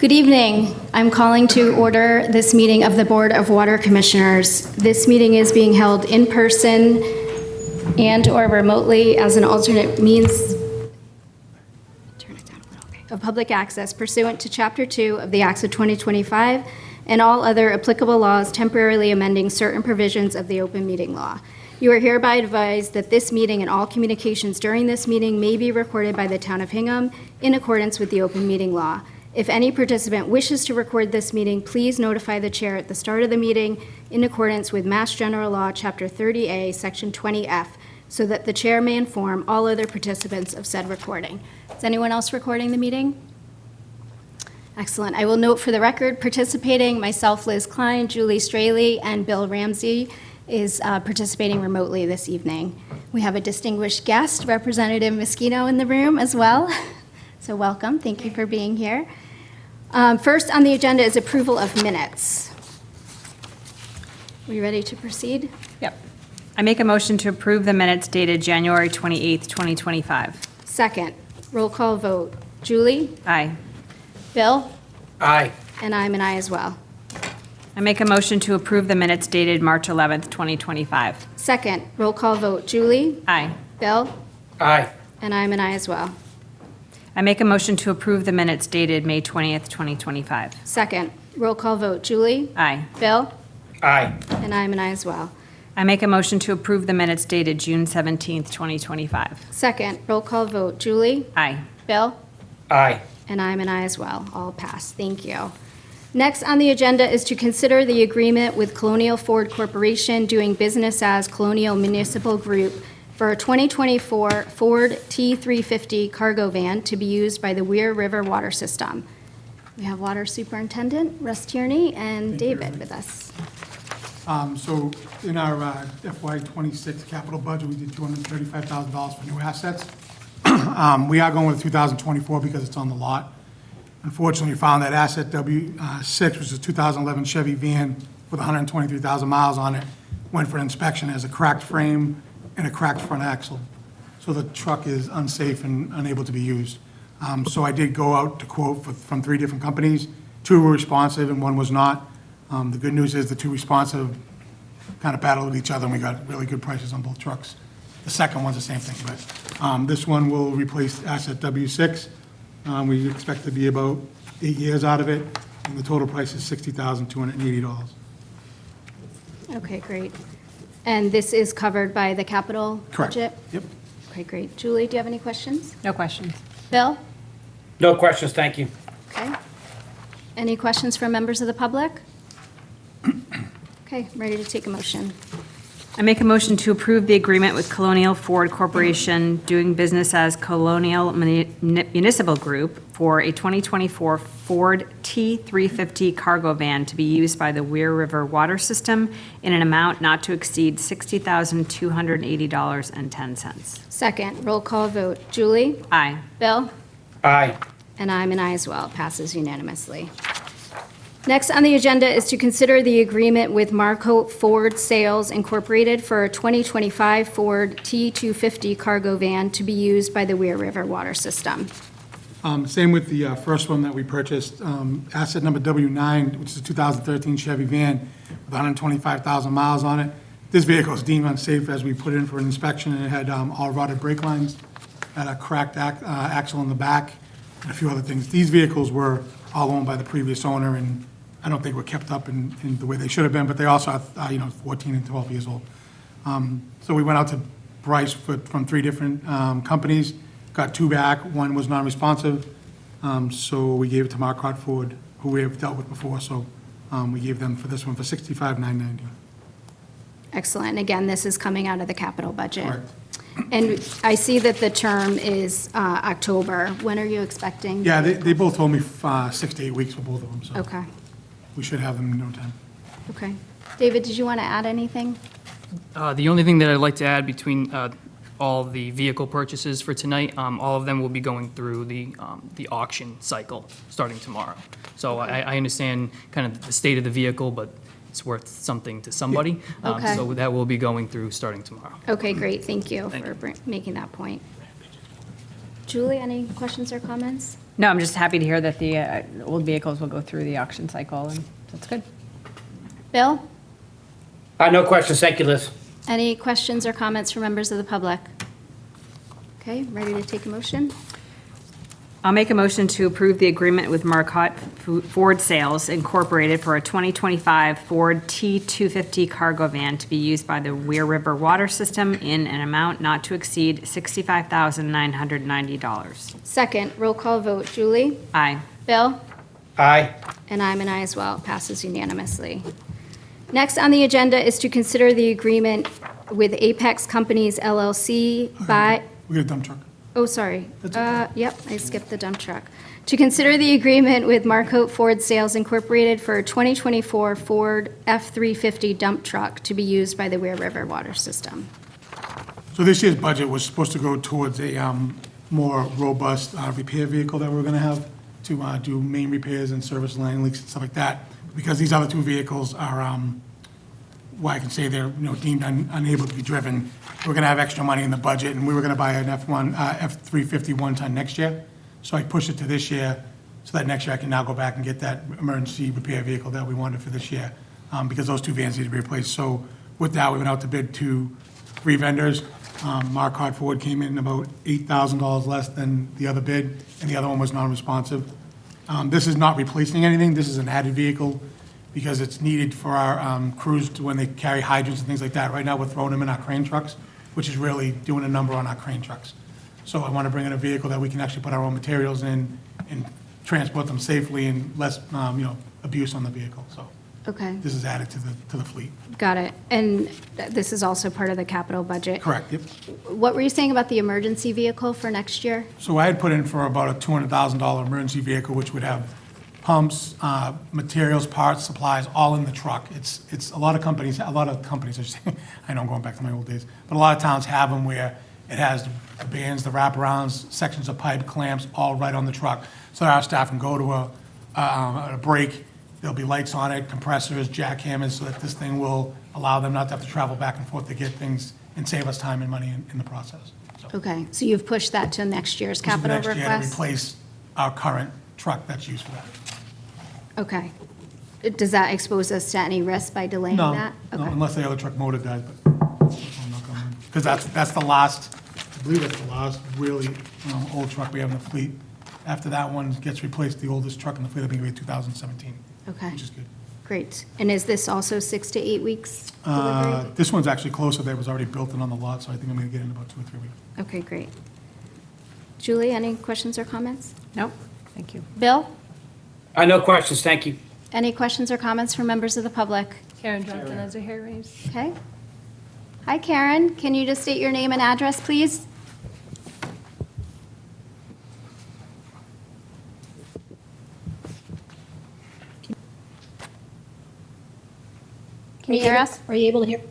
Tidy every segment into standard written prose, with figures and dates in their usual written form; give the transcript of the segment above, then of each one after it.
Good evening. I'm calling to order this meeting of the Board of Water Commissioners. This meeting is being held in person and/or remotely as an alternate means of public access pursuant to Chapter 2 of the Acts of 2025 and all other applicable laws temporarily amending certain provisions of the open meeting law. You are hereby advised that this meeting and all communications during this meeting may be recorded by the Town of Hingham in accordance with the open meeting law. If any participant wishes to record this meeting, please notify the chair at the start of the meeting in accordance with Mass General Law, Chapter 30A, Section 20F, so that the chair may inform all other participants of said recording. Is anyone else recording the meeting? Excellent. I will note for the record, participating, myself, Liz Klein, Julie Straley, and Bill Ramsey is participating remotely this evening. We have a distinguished guest, Representative Moschino, in the room as well. So welcome. Thank you for being here. First on the agenda is approval of minutes. Are you ready to proceed? Yep. I make a motion to approve the minutes dated January 28th, 2025. Second, roll call vote. Julie? Aye. Bill? Aye. And I'm an aye as well. I make a motion to approve the minutes dated March 11th, 2025. Second, roll call vote. Julie? Aye. Bill? Aye. And I'm an aye as well. I make a motion to approve the minutes dated May 20th, 2025. Second, roll call vote. Julie? Aye. Bill? Aye. And I'm an aye as well. I make a motion to approve the minutes dated June 17th, 2025. Second, roll call vote. Julie? Aye. Bill? Aye. And I'm an aye as well. All passed. Thank you. Next on the agenda is to consider the agreement with Colonial Ford Corporation doing business as Colonial Municipal Group for a 2024 Ford T350 cargo van to be used by the Weir River Water System. We have Water Superintendent Russ Tierney and David with us. So in our FY26 capital budget, we did $235,000 for new assets. We are going with 2024 because it's on the lot. Unfortunately, we found that asset W6, which is a 2011 Chevy van with 123,000 miles on it, went for inspection as a cracked frame and a cracked front axle. So the truck is unsafe and unable to be used. So I did go out to quote from 3 different companies. 2 were responsive and 1 was not. The good news is the 2 responsive kind of battled with each other, and we got really good prices on both trucks. The second one's the same thing, but this one will replace asset W6. We expect to be about 8 years out of it, and the total price is $60,280. Okay, great. And this is covered by the capital Correct. budget? Yep. Okay, great. Julie, do you have any questions? No questions. Bill? No questions, thank you. Okay. Any questions from members of the public? Okay, ready to take a motion. I make a motion to approve the agreement with Colonial Ford Corporation doing business as Colonial Municipal Group for a 2024 Ford T350 cargo van to be used by the Weir River Water System in an amount not to exceed $60,280.10. Second, roll call vote. Julie? Aye. Bill? Aye. And I'm an aye as well. Passes unanimously. Next on the agenda is to consider the agreement with Marco Ford Sales Incorporated for a 2025 Ford T250 cargo van to be used by the Weir River Water System. Same with the first one that we purchased, asset number W9, which is a 2013 Chevy van with 125,000 miles on it. This vehicle is deemed unsafe as we put it in for an inspection, and it had all rotted brake lines, had a cracked axle in the back, and a few other things. These vehicles were all owned by the previous owner, and I don't think were kept up in the way they should have been, but they also are 14 and 12 years old. So we went out to price from 3 different companies, got 2 back, 1 was non-responsive, so we gave it to Marquardt Ford, who we have dealt with before, so we gave them for this one for $65,990. Excellent. And again, this is coming out of the capital budget. Correct. And I see that the term is October. When are you expecting? Yeah, they both told me 6 to 8 weeks for both of them, so Okay, we should have them in no time. okay. David, did you want to add anything? The only thing that I'd like to add between all the vehicle purchases for tonight, all of them will be going through the auction cycle starting tomorrow. So I understand kind of the state of the vehicle, but it's worth something to somebody. Okay. So that will be going through starting tomorrow. Okay, great. Thank you Thank for making that point. Julie, any questions or comments? No, I'm just happy to hear that the old vehicles will go through the auction cycle, and that's good. Bill? No questions, thank you, Liz. Any questions or comments from members of the public? Okay, ready to take a motion? I'll make a motion to approve the agreement with Marcotte Ford Sales Incorporated for a 2025 Ford T250 cargo van to be used by the Weir River Water System in an amount not to exceed $65,990. Second, roll call vote. Julie? Aye. Bill? Aye. And I'm an aye as well. Passes unanimously. Next on the agenda is to consider the agreement with Apex Companies LLC by, We got a dump truck. oh, sorry. That's okay. Yep, I skipped the dump truck. To consider the agreement with Marcotte Ford Sales Incorporated for a 2024 Ford F-350 dump truck to be used by the Weir River Water System. So this year's budget was supposed to go towards a more robust repair vehicle that we're going to have to do main repairs and service line leaks and stuff like that. Because these other two vehicles are, well, I can say they're, deemed unable to be driven. We're going to have extra money in the budget, and we were going to buy an F-350 one-ton next year. So I pushed it to this year, so that next year I can now go back and get that emergency repair vehicle that we wanted for this year, because those two vans need to be replaced. So with that, we went out to bid to 3 vendors. Marcotte Ford came in about $8,000 less than the other bid, and the other one was non-responsive. This is not replacing anything. This is an added vehicle because it's needed for our crews when they carry hydrants and things like that. Right now, we're throwing them in our crane trucks, which is really doing a number on our crane trucks. So I want to bring in a vehicle that we can actually put our own materials in and transport them safely and less, abuse on the vehicle. So Okay, this is added to the fleet. got it. And this is also part of the capital budget. Correct, yep. What were you saying about the emergency vehicle for next year? So I had put in for about a $200,000 emergency vehicle, which would have pumps, materials, parts, supplies, all in the truck. It's a lot of companies, I should say, I know I'm going back to my old days, but a lot of towns have them where it has the bands, the wraparounds, sections of pipe, clamps, all right on the truck. So that our staff can go to a break, there'll be lights on it, compressors, jackhammers, so that this thing will allow them not to have to travel back and forth to get things and save us time and money in the process. So Okay, so you've pushed that to next year's this is capital next year to request? replace our current truck that's used for that. Okay. Does that expose us to any risk by delaying No, that? no, Okay. unless the other truck motor dies, but I'm not going to. Because that's the last, I believe that's the last really old truck we have in the fleet. After that one gets replaced, the oldest truck in the fleet, I think it'll be 2017, Okay, which is good. great. And is this also 6 to 8 weeks delivery? This one's actually closer. That was already built and on the lot, so I think I'm going to get it in about 2 or 3 weeks. Okay, great. Julie, any questions or comments? Nope, thank you. Bill? No questions, thank you. Any questions or comments from members of the public? Karen Johnson has her hair raised. Okay. Hi, Karen. Can you just state your name and address, please? Can you hear us? Are you able to hear?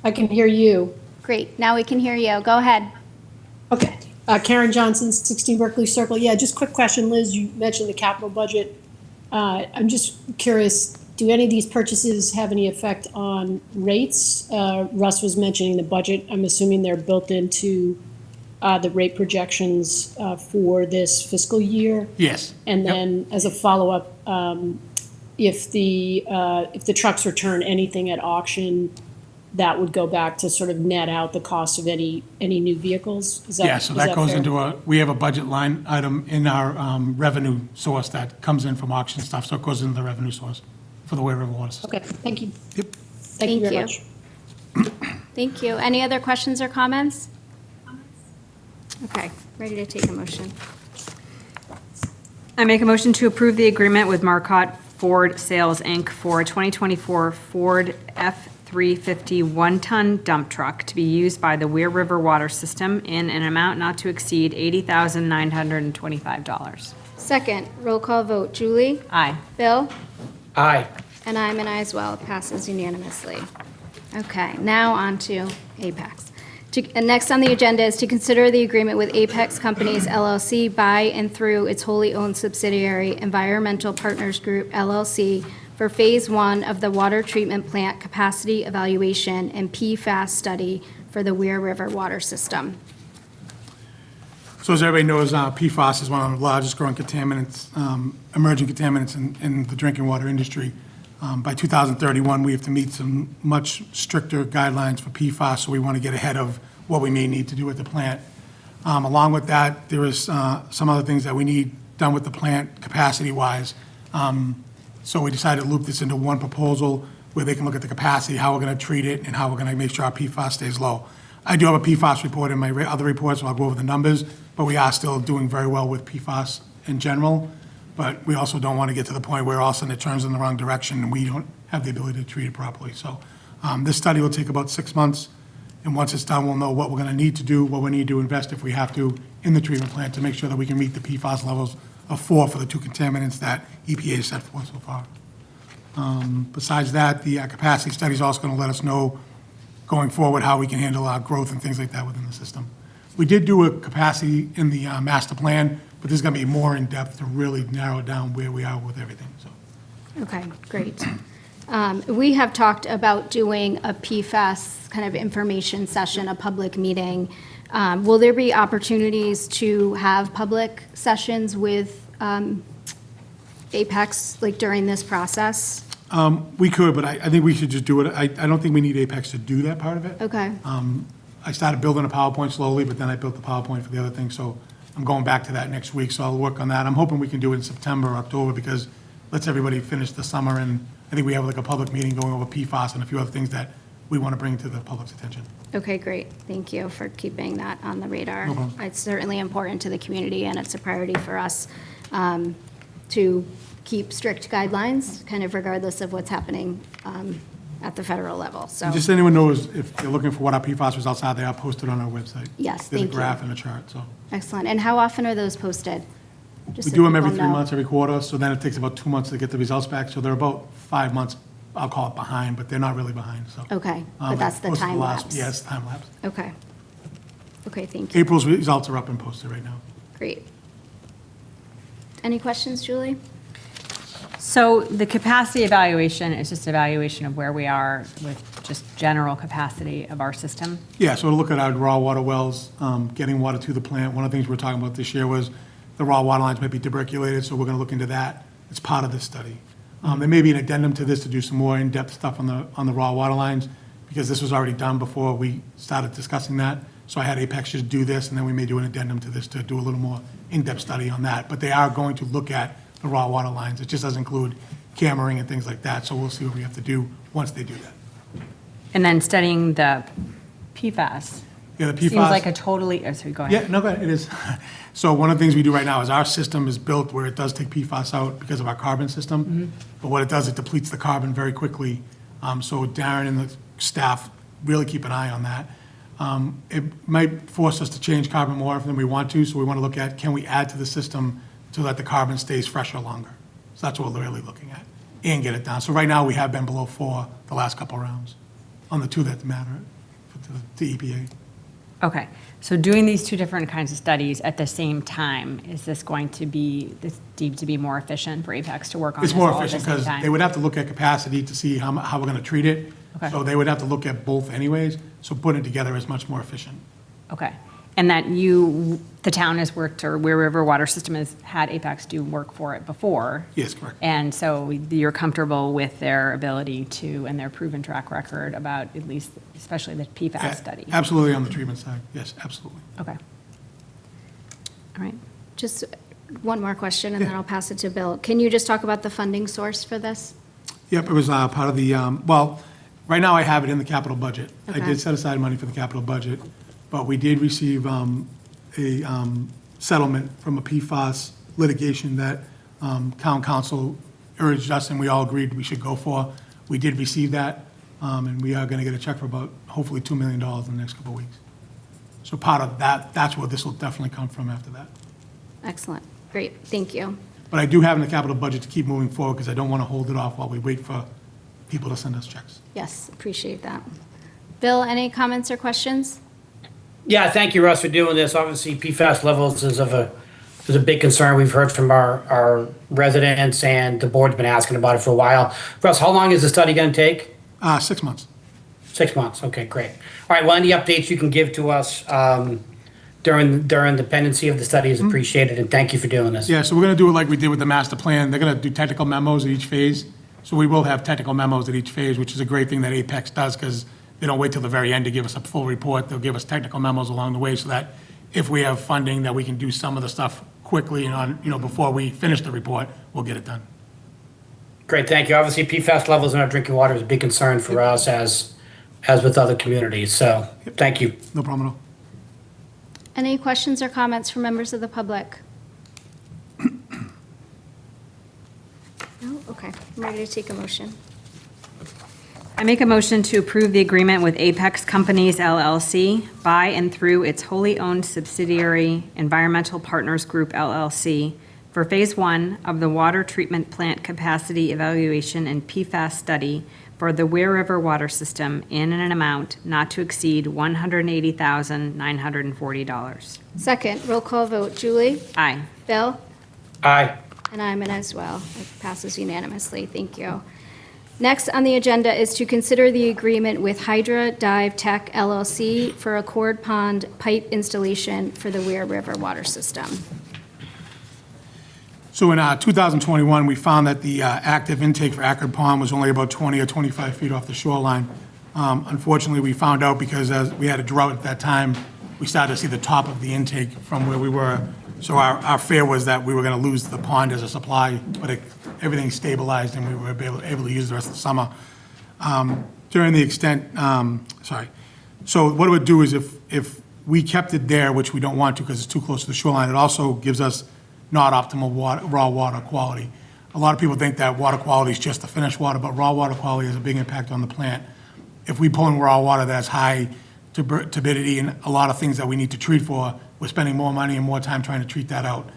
I can hear you. Great. Now we can hear you. Go ahead. Okay. Karen Johnson, 16 Berkeley Circle. Yeah, just quick question, Liz. You mentioned the capital budget. I'm just curious, do any of these purchases have any effect on rates? Russ was mentioning the budget. I'm assuming they're built into the rate projections for this fiscal year. Yes. And Yep. then as a follow-up, if the trucks return anything at auction, that would go back to sort of net out the cost of any new vehicles? Is Yeah, so that goes fair? into we have a budget line item in our revenue source that comes in from auction stuff, so it goes into the revenue source for the Weir River Water System. Okay, thank you. Yep. Thank you very Thank much. Thank you. Any other questions or comments? Okay, ready to take a motion. I make a motion to approve the agreement with Marcotte Ford Sales, Inc. for a 2024 Ford F-350 one-ton dump truck to be used by the Weir River Water System in an amount not to exceed $80,925. Second, roll call vote. Julie? Aye. Bill? Aye. And I'm an aye as well. It passes unanimously. Okay, now on to Apex. And next on the agenda is to consider the agreement with Apex Companies LLC by and through its wholly owned subsidiary Environmental Partners Group LLC for Phase 1 of the water treatment plant capacity evaluation and PFAS study for the Weir River Water System. So as everybody knows, PFAS is one of the largest growing contaminants, emerging contaminants in the drinking water industry. By 2031, we have to meet some much stricter guidelines for PFAS, so we want to get ahead of what we may need to do at the plant. Along with that, there is some other things that we need done with the plant capacity-wise. So we decided to loop this into one proposal where they can look at the capacity, how we're going to treat it, and how we're going to make sure our PFAS stays low. I do have a PFAS report in my other reports, so I'll go over the numbers, but we are still doing very well with PFAS in general. But we also don't want to get to the point where all of a sudden it turns in the wrong direction and we don't have the ability to treat it properly. So this study will take about 6 months, and once it's done, we'll know what we're going to need to do, what we need to invest if we have to in the treatment plant to make sure that we can meet the PFAS levels of 4 for the 2 contaminants that EPA has set forth so far. Besides that, the capacity study is also going to let us know going forward how we can handle our growth and things like that within the system. We did do a capacity in the master plan, but this is going to be more in-depth to really narrow down where we are with everything, so. Okay, great. We have talked about doing a PFAS kind of information session, a public meeting. Will there be opportunities to have public sessions with Apex, like during this process? We could, but I think we should just do it. I don't think we need Apex to do that part of it. Okay, I started building a PowerPoint slowly, but then I built the PowerPoint for the other thing, so I'm going back to that next week, so I'll work on that. I'm hoping we can do it in September or October, because lets everybody finish the summer, and I think we have like a public meeting going over PFAS and a few other things that we want to bring to the public's attention. okay, great. Thank you for keeping that on the radar. No problem. It's certainly important to the community, and it's a priority for us to keep strict guidelines, kind of regardless of what's happening at the federal level, so. Just so anyone knows, if they're looking for what our PFAS results are, they are posted on our website. Yes, There's thank a you. graph and a chart, so. Excellent. And how often are those posted? Just We so do them every people 3 know. months, every quarter, so then it takes about 2 months to get the results back, so they're about 5 months, I'll call it behind, but they're not really behind, so. Okay, but that's the Posted time last- lapse. Yeah, it's time lapse. Okay. Okay, thank you. April's results are up and posted right now. Great. Any questions, Julie? So the capacity evaluation is just evaluation of where we are with just general capacity of our system? Yeah, so to look at our raw water wells, getting water to the plant. One of the things we're talking about this year was the raw water lines might be tuberculated, so we're going to look into that. It's part of this study. There may be an addendum to this to do some more in-depth stuff on the raw water lines, because this was already done before we started discussing that. So I had Apex just do this, and then we may do an addendum to this to do a little more in-depth study on that. But they are going to look at the raw water lines. It just doesn't include cammering and things like that, so we'll see what we have to do once they do that. And then studying the PFAS. Yeah, the PFAS. Seems like a totally, oh, sorry, go ahead. Yeah, no, go ahead, it is. So one of the things we do right now is our system is built where it does take PFAS out because of our carbon system. But what it does, it depletes the carbon very quickly. So Darren and the staff really keep an eye on that. It might force us to change carbon more than we want to, so we want to look at, can we add to the system so that the carbon stays fresher longer? So that's what we're really looking at, and get it down. So right now, we have been below 4 the last couple rounds on the 2 that matter to EPA. Okay, so doing these 2 different kinds of studies at the same time, is this going to be, this deemed to be more efficient for Apex to work on It's this more all at the efficient same because time? they would have to look at capacity to see how we're going to treat it. Okay. So they would have to look at both anyways, so putting it together is much more efficient. Okay, and that you, the town has worked, or wherever water system has had Apex do work for it before? Yes, correct. And so you're comfortable with their ability to, and their proven track record about at least, especially the PFAS study? Absolutely on the treatment side, yes, absolutely. Okay. All right. Just one more question, and then Yeah. I'll pass it to Bill. Can you just talk about the funding source for this? Yep, it was part of the, well, right now I have it in the capital budget. I Okay. did set aside money for the capital budget, but we did receive a settlement from a PFAS litigation that town council urged us, and we all agreed we should go for. We did receive that, and we are going to get a check for about, hopefully, $2 million in the next couple of weeks. So part of that, that's where this will definitely come from after that. Excellent. Great. Thank you. But I do have in the capital budget to keep moving forward, because I don't want to hold it off while we wait for people to send us checks. Yes, appreciate that. Bill, any comments or questions? Yeah, thank you, Russ, for doing this. Obviously, PFAS levels is a big concern. We've heard from our residents, and the board's been asking about it for a while. Russ, how long is the study going to take? 6 months. 6 months. Okay, great. All right, well, any updates you can give to us during the pendency of the study is appreciated, and thank you for doing this. Yeah, so we're gonna do it like we did with the master plan. They're gonna do technical memos at each phase. So we will have technical memos at each phase, which is a great thing that Apex does, because they don't wait till the very end to give us a full report. They'll give us technical memos along the way, so that if we have funding, that we can do some of the stuff quickly and on, before we finish the report, we'll get it done. Great, thank you. Obviously, PFAS levels in our drinking water is a big concern for us as with other communities, so thank you. No problem at all. Any questions or comments from members of the public? No? Okay, I'm ready to take a motion. I make a motion to approve the agreement with Apex Companies LLC by and through its wholly owned subsidiary Environmental Partners Group LLC for Phase 1 of the Water Treatment Plant Capacity Evaluation and PFAS Study for the Weir River Water System in an amount not to exceed $180,940. Second, roll call vote. Julie? Aye. Bill? Aye. And I'm an as well. It passes unanimously. Thank you. Next on the agenda is to consider the agreement with Hydra Dive Tech LLC for a cord pond pipe installation for the Weir River water system. So in 2021, we found that the active intake for Ackerd Pond was only about 20 or 25 feet off the shoreline. Unfortunately, we found out because as we had a drought at that time, we started to see the top of the intake from where we were. So our fear was that we were going to lose the pond as a supply, but everything stabilized and we were able to use the rest of the summer. During the extent, So what it would do is if we kept it there, which we don't want to because it's too close to the shoreline, it also gives us not optimal raw water quality. A lot of people think that water quality is just the finished water, but raw water quality has a big impact on the plant. If we pull in raw water that's high turbidity and a lot of things that we need to treat for, we're spending more money and more time trying to treat that out.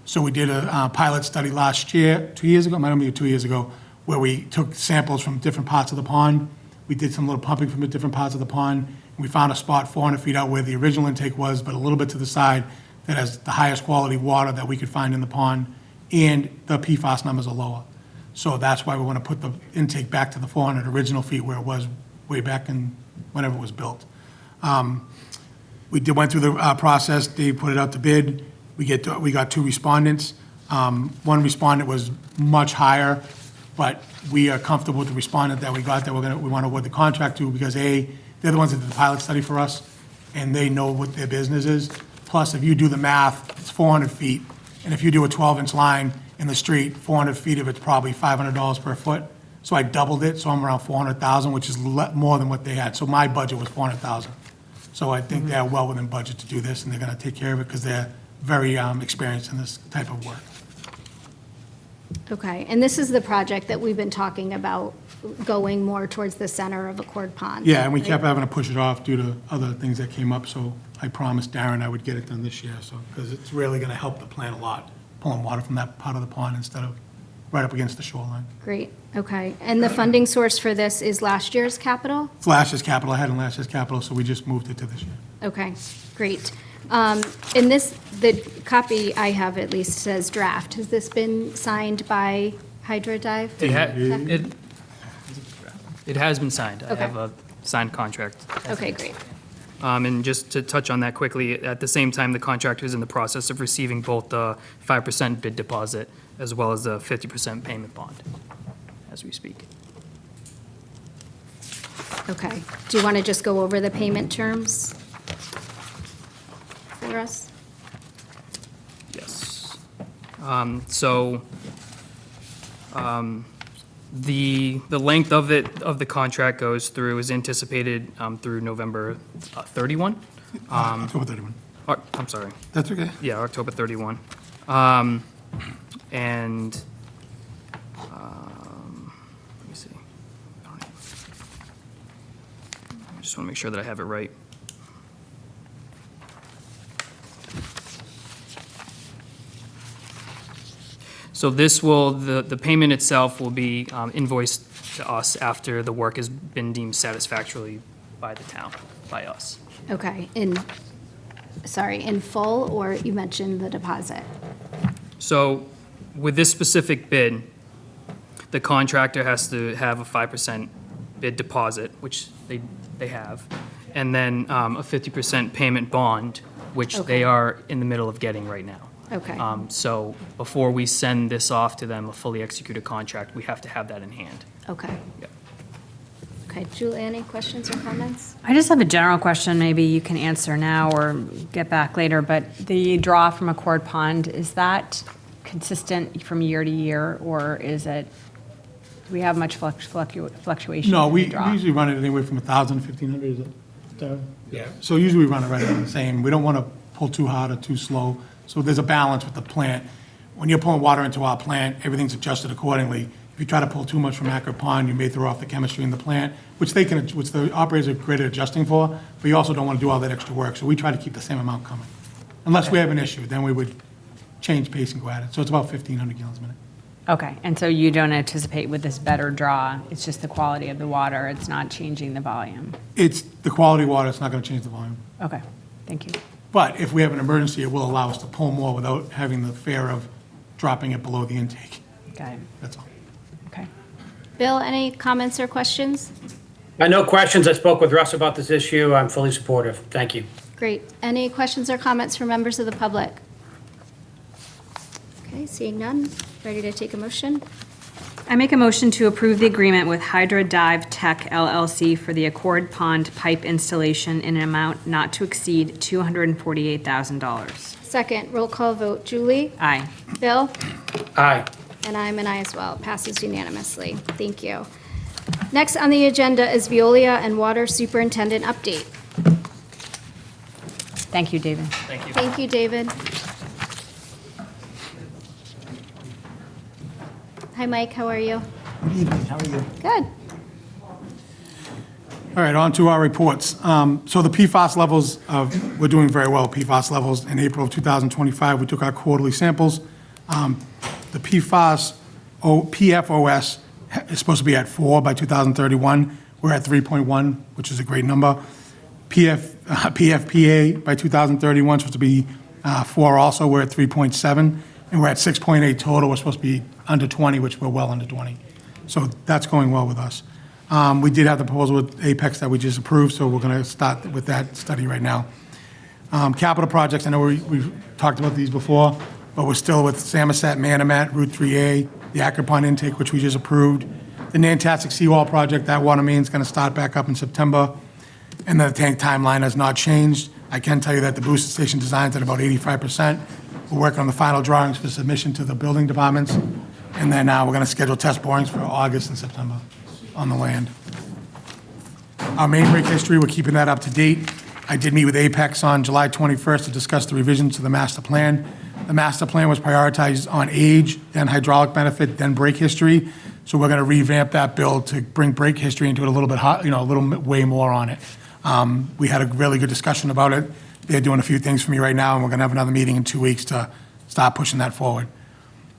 So we did a pilot study last year, 2 years ago, might be 2 years ago, where we took samples from different parts of the pond. We did some little pumping from the different parts of the pond. And we found a spot 400 feet out where the original intake was, but a little bit to the side, that has the highest quality water that we could find in the pond, and the PFAS numbers are lower. So that's why we want to put the intake back to the 400 original feet where it was way back in whenever it was built. Went through the process. Dave put it out to bid. We got 2 respondents. One respondent was much higher, but we are comfortable with the respondent that we got that we want to award the contract to because they're the ones that did the pilot study for us, and they know what their business is. Plus, if you do the math, it's 400 feet, and if you do a 12-inch line in the street, 400 feet of it's probably $500 per foot. So I doubled it, so I'm around 400,000, which is more than what they had. So my budget was 400,000. So I think they're well within budget to do this, and they're going to take care of it because they're very experienced in this type of work. Okay, and this is the project that we've been talking about going more towards the center of a cord pond. Yeah, and we right? kept having to push it off due to other things that came up, so I promised Darren I would get it done this year, so, because it's really going to help the plant a lot, pulling water from that part of the pond instead of right up against the shoreline. Great, okay. And the funding source for this is last year's capital? It's last year's capital, I had in last year's capital, so we just moved it to this year. Okay, great. In this, the copy I have at least says draft. Has this been signed by Hydra Dive? It has been signed. I Okay. have a signed contract. Okay, great. And just to touch on that quickly, at the same time, the contractor is in the process of receiving both the 5% bid deposit as well as the 50% payment bond as we speak. Okay. Do you want to just go over the payment terms for us? Yes. The length of the contract goes through, is anticipated through November 31. October 31. I'm sorry. That's okay. Yeah, October 31. And, let me see. I just want to make sure that I have it right. So this will, the payment itself will be invoiced to us after the work has been deemed satisfactorily by the town, by us. Okay, in full, or you mentioned the deposit? So with this specific bid, the contractor has to have a 5% bid deposit, which they have, and then a 50% payment bond, which Okay. they are in the middle of getting right now. Okay. So before we send this off to them, a fully executed contract, we have to have that in hand. Okay. Yep. Okay, Julie, any questions or comments? I just have a general question, maybe you can answer now or get back later, but the draw from Accord Pond, is that consistent from year to year, or is it, do we have much fluctuation? No, in we the draw? usually run it anywhere from 1,000 to 1,500, is it? Darren? Yeah. So usually we run it right around the same. We don't want to pull too hard or too slow. So there's a balance with the plant. When you're pulling water into our plant, everything's adjusted accordingly. If you try to pull too much from Acre Pond, you may throw off the chemistry in the plant, which the operators are great at adjusting for, but you also don't want to do all that extra work. So we try to keep the same amount coming. Unless we have an issue, then we would change pace and go at it. So it's about 1,500 gallons a minute. Okay, and so you don't anticipate with this better draw, it's just the quality of the water, it's not changing the volume? It's the quality of water, it's not going to change the volume. Okay, thank you. But if we have an emergency, it will allow us to pull more without having the fear of dropping it below the intake. Got it, That's all. okay. Bill, any comments or questions? No questions. I spoke with Russ about this issue. I'm fully supportive. Thank you. Great. Any questions or comments from members of the public? Okay, seeing none, ready to take a motion? I make a motion to approve the agreement with Hydra Dive Tech LLC for the Accord Pond pipe installation in an amount not to exceed $248,000. Second, roll call vote. Julie? Aye. Bill? Aye. And I'm an aye as well. Passes unanimously. Thank you. Next on the agenda is Veolia and Water Superintendent update. Thank you, David. Thank you. Thank you, David. Hi, Mike. How are you? Good evening, how are you? Good. All right, on to our reports. So the PFAS levels, we're doing very well with PFAS levels. In April of 2025, we took our quarterly samples. The PFOS is supposed to be at 4 by 2031. We're at 3.1, which is a great number. PFPA by 2031 is supposed to be 4 also. We're at 3.7. And we're at 6.8 total. We're supposed to be under 20, which we're well under 20. So that's going well with us. We did have the proposal with Apex that we just approved, so we're going to start with that study right now. Capital projects, I know we've talked about these before, but we're still with Samoset, Manomet, Route 3A, the Acre Pond intake, which we just approved. The Nantastic Seawall project, that water main is going to start back up in September, and the tank timeline has not changed. I can tell you that the booster station design's at about 85%. We're working on the final drawings for submission to the building departments, and then we're going to schedule test borings for August and September on the land. Our main break history, we're keeping that up to date. I did meet with Apex on July 21st to discuss the revisions to the master plan. The master plan was prioritized on age, then hydraulic benefit, then break history. So we're going to revamp that bill to bring break history into it a little bit, a little way more on it. We had a really good discussion about it. They're doing a few things for me right now, and we're going to have another meeting in 2 weeks to start pushing that forward.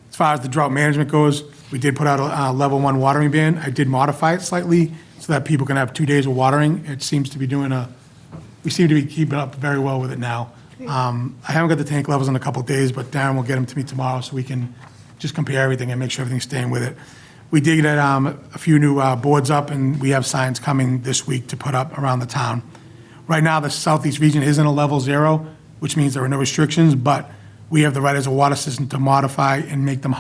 As far as the drought management goes, we did put out a level 1 watering ban. I did modify it slightly so that people can have 2 days of watering. It seems to be we seem to be keeping up very well with it now. I haven't got the tank levels in a couple of days, but Darren will get them to me tomorrow so we can just compare everything and make sure everything's staying with it. We did get a few new boards up, and we have signs coming this week to put up around the town. Right now, the southeast region is in a level 0, which means there are no restrictions, but we have the right as a water system to modify and make them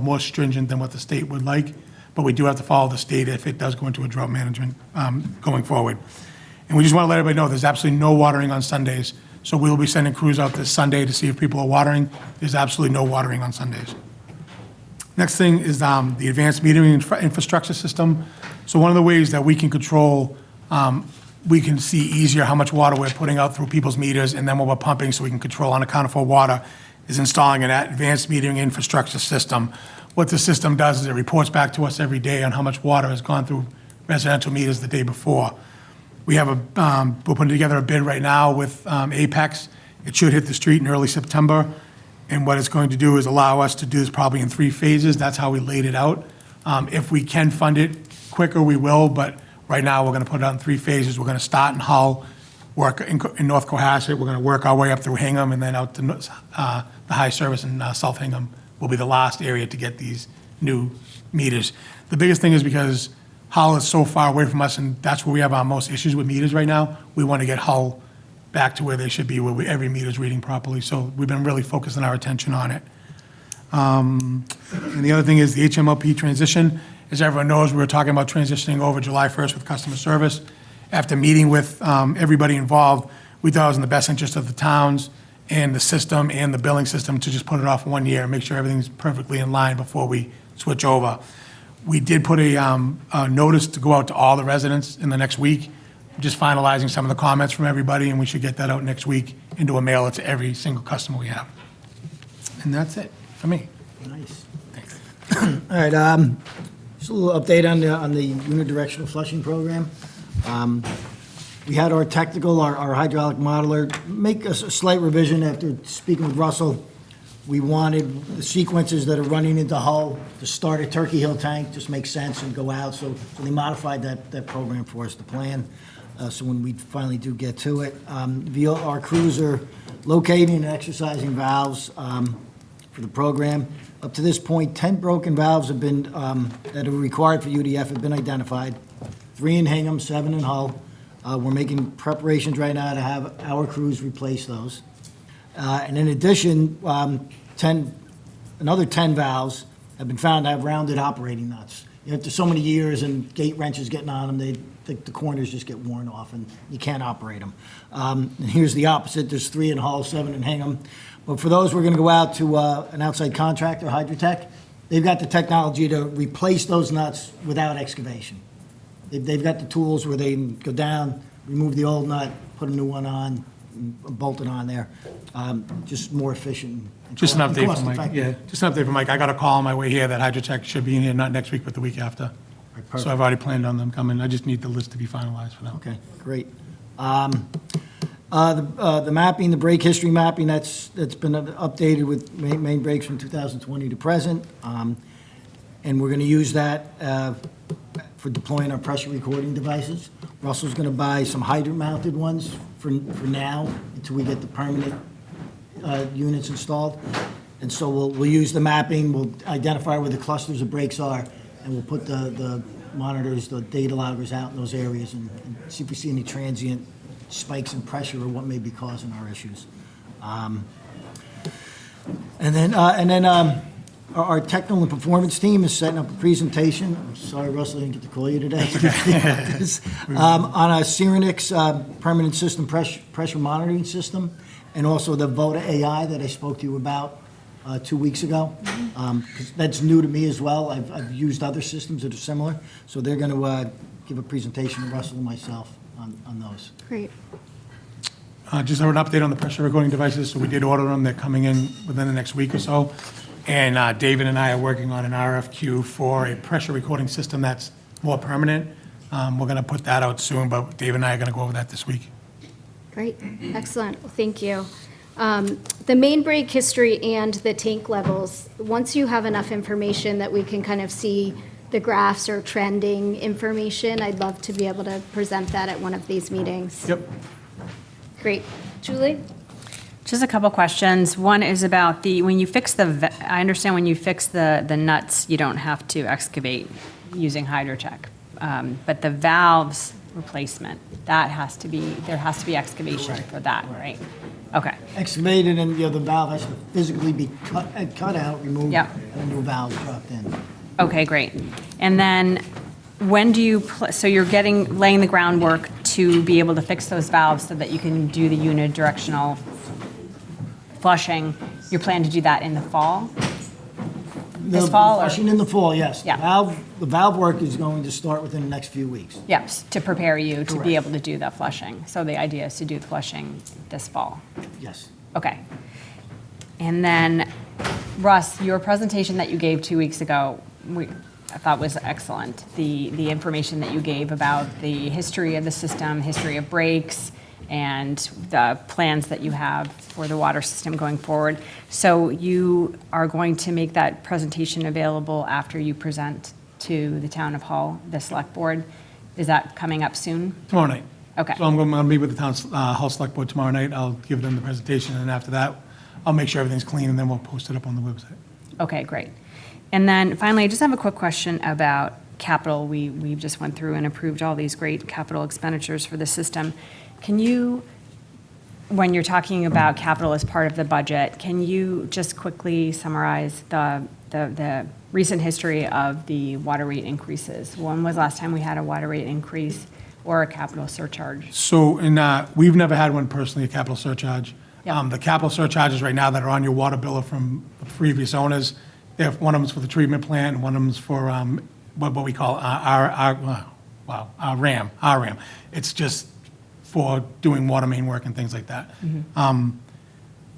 more stringent than what the state would like. But we do have to follow the state if it does go into a drought management going forward. And we just want to let everybody know there's absolutely no watering on Sundays. So we'll be sending crews out this Sunday to see if people are watering. There's absolutely no watering on Sundays. Next thing is the advanced metering infrastructure system. So one of the ways that we can control, we can see easier how much water we're putting out through people's meters, and then when we're pumping so we can control unaccounted for water, is installing an advanced metering infrastructure system. What the system does is it reports back to us every day on how much water has gone through residential meters the day before. We have we're putting together a bid right now with Apex. It should hit the street in early September. And what it's going to do is allow us to do this probably in 3 phases. That's how we laid it out. If we can fund it quicker, we will, but right now we're going to put it out in 3 phases. We're going to start in Hull, work in North Cohasset. We're going to work our way up through Hingham, and then out to the high service in South Hingham will be the last area to get these new meters. The biggest thing is because Hull is so far away from us, and that's where we have our most issues with meters right now. We want to get Hull back to where they should be, where every meter's reading properly. So we've been really focusing our attention on it. And the other thing is the HMLP transition. As everyone knows, we were talking about transitioning over July 1st with customer service. After meeting with everybody involved, we thought it was in the best interest of the towns and the system and the billing system to just put it off 1 year and make sure everything's perfectly in line before we switch over. We did put a notice to go out to all the residents in the next week, just finalizing some of the comments from everybody, and we should get that out next week into a mailer to every single customer we have. And that's it for me. Nice. Thanks. All right, just a little update on the unidirectional flushing program. We had our technical, our hydraulic modeler, make a slight revision after speaking with Russell. We wanted the sequences that are running into Hull to start at Turkey Hill Tank, just makes sense, and go out. So they modified that program for us, the plan. So when we finally do get to it, our crews are locating and exercising valves for the program. Up to this point, 10 broken valves have been, that are required for UDF have been identified. 3 in Hingham, 7 in Hull. We're making preparations right now to have our crews replace those. And in addition, another 10 valves have been found to have rounded operating nuts. After so many years and gate wrenches getting on them, the corners just get worn off and you can't operate them. And here's the opposite. There's 3 in Hull, 7 in Hingham. But for those, we're going to go out to an outside contractor, Hydrotech. They've got the technology to replace those nuts without excavation. They've got the tools where they can go down, remove the old nut, put a new one on, and bolt it on there. Just more efficient. And Just an update from Mike. cost-effective. Yeah, just an update from Mike. I got a call on my way here that Hydrotech should be in here, not next week, but the week after. Perfect. So I've already planned on them coming. I just need the list to be finalized for them. Okay, great. The mapping, the break history mapping, that's been updated with main breaks from 2020 to present. And we're going to use that for deploying our pressure recording devices. Russell's going to buy some hydrant-mounted ones for now until we get the permanent units installed. And so we'll use the mapping, we'll identify where the clusters of breaks are, and we'll put the monitors, the data loggers out in those areas and see if we see any transient spikes in pressure or what may be causing our issues. And then our technical and performance team is setting up a presentation. I'm sorry, Russell, I didn't get to call you today. On a Syrinix permanent system pressure monitoring system, and also the Voda AI that I spoke to you about 2 weeks ago. 'Cause that's new to me as well. I've used other systems that are similar. So they're going to give a presentation to Russell and myself on those. Great. Just have an update on the pressure recording devices. So we did order them. They're coming in within the next week or so. And David and I are working on an RFQ for a pressure recording system that's more permanent. We're going to put that out soon, but David and I are going to go over that this week. Great, excellent, well, thank you. The main break history and the tank levels, once you have enough information that we can kind of see the graphs or trending information, I'd love to be able to present that at one of these meetings. Yep. Great. Julie? Just a couple questions. One is about when you fix I understand when you fix the nuts, you don't have to excavate using Hydrotech. But the valves replacement, there has to be excavation for that, right? Okay. Excavated and the valve has to physically be cut out, removed, Yep. and a new valve dropped in. Okay, great. And then when do you, so you're laying the groundwork to be able to fix those valves so that you can do the unidirectional flushing? You plan to do that in the fall? This fall? Or? Flushing in the fall, yes. Yeah. The valve work is going to start within the next few weeks. Yes, to prepare you to be Correct. able to do the flushing. So the idea is to do the flushing this fall. Yes. Okay. And then, Russ, your presentation that you gave 2 weeks ago, I thought was excellent. The information that you gave about the history of the system, history of breaks, and the plans that you have for the water system going forward. So you are going to make that presentation available after you present to the town of Hull, the select board. Is that coming up soon? Tomorrow night. Okay. So I'm going to meet with the town's Hull Select Board tomorrow night. I'll give them the presentation, and after that, I'll make sure everything's clean, and then we'll post it up on the website. Okay, great. And then finally, I just have a quick question about capital. We just went through and approved all these great capital expenditures for the system. Can you, when you're talking about capital as part of the budget, can you just quickly summarize the recent history of the water rate increases? When was the last time we had a water rate increase or a capital surcharge? So, we've never had one personally, a capital surcharge. Yeah. The capital surcharges right now that are on your water bill are from the previous owners. One of them's for the treatment plant, and one of them's for what we call our RAM. It's just for doing water main work and things like that.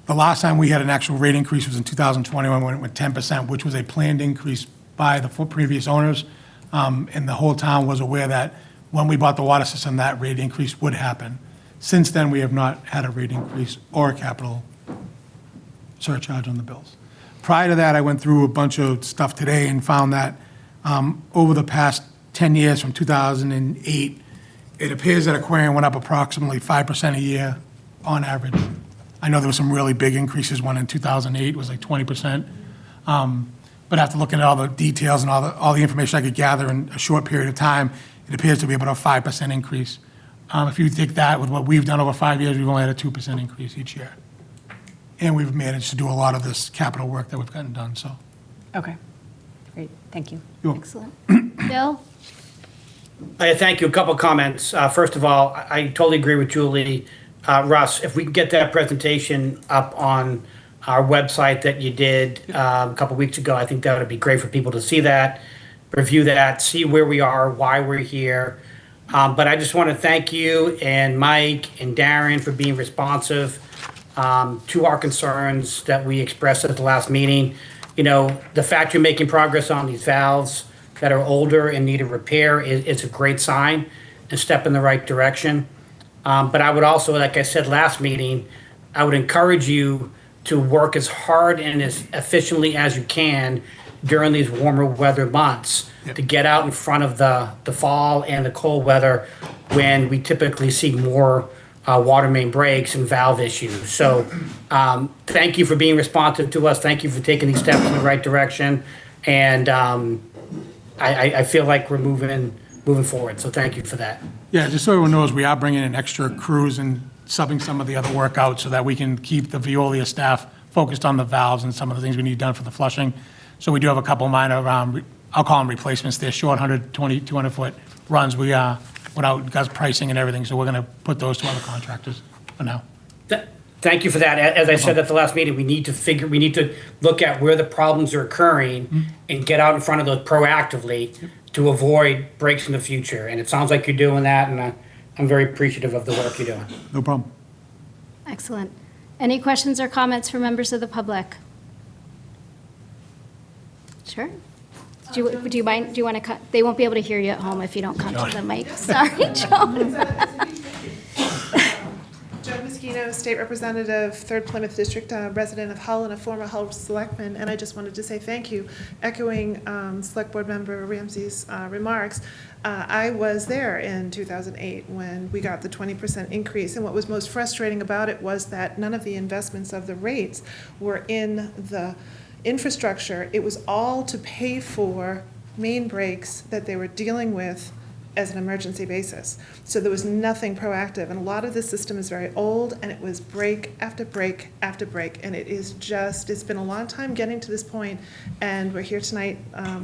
The last time we had an actual rate increase was in 2021 when it went 10%, which was a planned increase by the previous owners. And the whole town was aware that when we bought the water system, that rate increase would happen. Since then, we have not had a rate increase or a capital surcharge on the bills. Prior to that, I went through a bunch of stuff today and found that over the past 10 years, from 2008, it appears that Aquarium went up approximately 5% a year on average. I know there were some really big increases. One in 2008 was like 20%. But after looking at all the details and all the information I could gather in a short period of time, it appears to be about a 5% increase. If you take that with what we've done over 5 years, we've only had a 2% increase each year. And we've managed to do a lot of this capital work that we've gotten done, so. Okay, great, thank you. Excellent. Bill? Thank you. A couple comments. First of all, I totally agree with Julie. Russ, if we could get that presentation up on our website that you did a couple weeks ago, I think that would be great for people to see that, review that, see where we are, why we're here. But I just want to thank you and Mike and Darren for being responsive to our concerns that we expressed at the last meeting. You know, the fact you're making progress on these valves that are older and need a repair is a great sign and step in the right direction. But I would also, like I said last meeting, I would encourage you to work as hard and as efficiently as you can during these warmer weather months to get out in front of the fall and the cold weather when we typically see more water main breaks and valve issues. So thank you for being responsive to us. Thank you for taking these steps in the right direction. And I feel like we're moving forward. So thank you for that. Yeah, just so everyone knows, we are bringing in extra crews and subbing some of the other work out so that we can keep the Veolia staff focused on the valves and some of the things we need done for the flushing. So we do have a couple minor, I'll call them replacements. They're short 120, 200-foot runs. We without guys pricing and everything, so we're going to put those to other contractors for now. Thank you for that. As I said at the last meeting, we need to look at where the problems are occurring and get out in front of those proactively to avoid breaks in the future. And it sounds like you're doing that, and I'm very appreciative of the work you're doing. No problem. Excellent. Any questions or comments from members of the public? Sure. Do you mind, do you want to cut? They won't be able to hear you at home if you don't come to the mic. Sorry, Joan. Joan Moschino, State Representative, 3rd Plymouth District, resident of Hull and a former Hull selectman, and I just wanted to say thank you. Echoing Select Board Member Ramsey's remarks, I was there in 2008 when we got the 20% increase, and what was most frustrating about it was that none of the investments of the rates were in the infrastructure. It was all to pay for main breaks that they were dealing with as an emergency basis. So there was nothing proactive, and a lot of the system is very old, and it was break after break after break, and it's been a long time getting to this point, and we're here tonight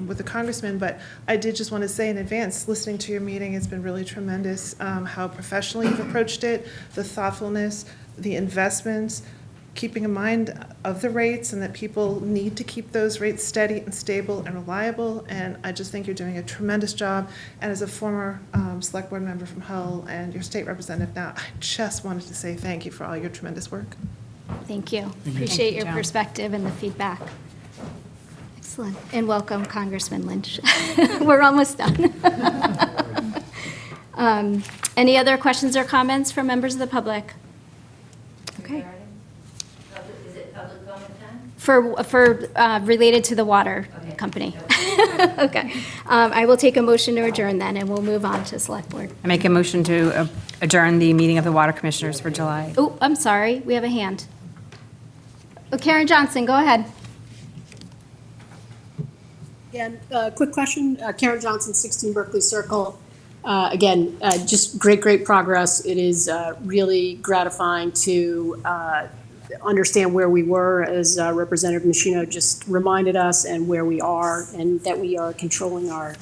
with the congressman, but I did just want to say in advance, listening to your meeting, it's been really tremendous how professionally you've approached it, the thoughtfulness, the investments, keeping in mind of the rates and that people need to keep those rates steady and stable and reliable. And I just think you're doing a tremendous job. And as a former select board member from Hull and your state representative now, I just wanted to say thank you for all your tremendous work. Thank you. Appreciate your Joan. perspective and the feedback. Excellent. And welcome, Congressman Lynch. We're almost done. Any other questions or comments from members of the public? Okay. Is it public comment time? For related to the water company. Okay. I will take a motion to adjourn then, and we'll move on to select board. I make a motion to adjourn the meeting of the Water Commissioners for July. Oh, I'm sorry. We have a hand. Oh, Karen Johnson, go ahead. Again, quick question, Karen Johnson, 16 Berkeley Circle. Again, just great progress. It is really gratifying to understand where we were, as Representative Machino just reminded us, and where we are, and that we are controlling our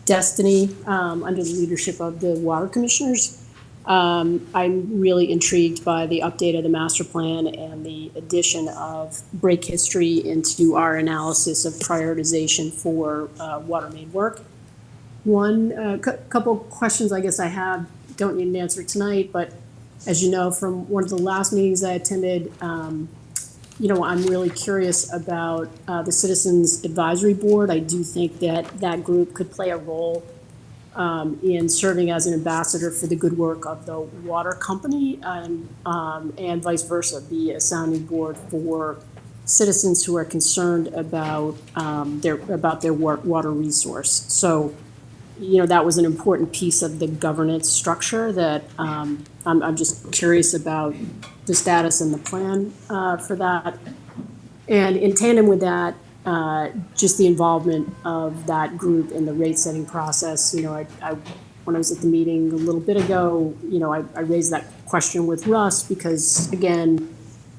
destiny under the leadership of the water commissioners. I'm really intrigued by the update of the master plan and the addition of break history into our analysis of prioritization for water main work. One, couple questions I guess I have, don't need an answer tonight, but as you know from one of the last meetings I attended, I'm really curious about the Citizens Advisory Board. I do think that that group could play a role in serving as an ambassador for the good work of the water company and vice versa, be a sounding board for citizens who are concerned about their water resource. So, that was an important piece of the governance structure that I'm just curious about the status and the plan for that. And in tandem with that, just the involvement of that group in the rate-setting process. When I was at the meeting a little bit ago, I raised that question with Russ because, again,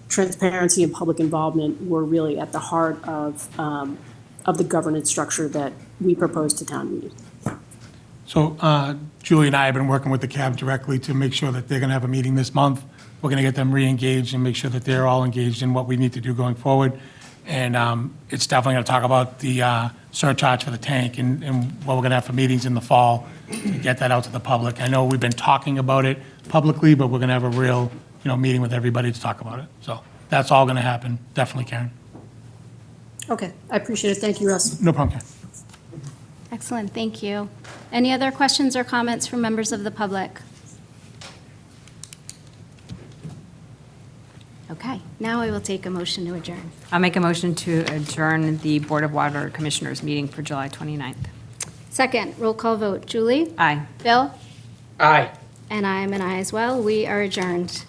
transparency and public involvement were really at the heart of the governance structure that we proposed to town meeting. So Julie and I have been working with the CAB directly to make sure that they're going to have a meeting this month. We're going to get them re-engaged and make sure that they're all engaged in what we need to do going forward. And it's definitely going to talk about the surcharge for the tank and what we're going to have for meetings in the fall to get that out to the public. I know we've been talking about it publicly, but we're going to have a real, meeting with everybody to talk about it. So that's all going to happen, definitely, Karen. Okay, I appreciate it. Thank you, Russ. No problem, Karen. Excellent, thank you. Any other questions or comments from members of the public? Okay, now I will take a motion to adjourn. I'll make a motion to adjourn the Board of Water Commissioners meeting for July 29th. Second, roll call vote. Julie? Aye. Bill? Aye. And I am an aye as well. We are adjourned.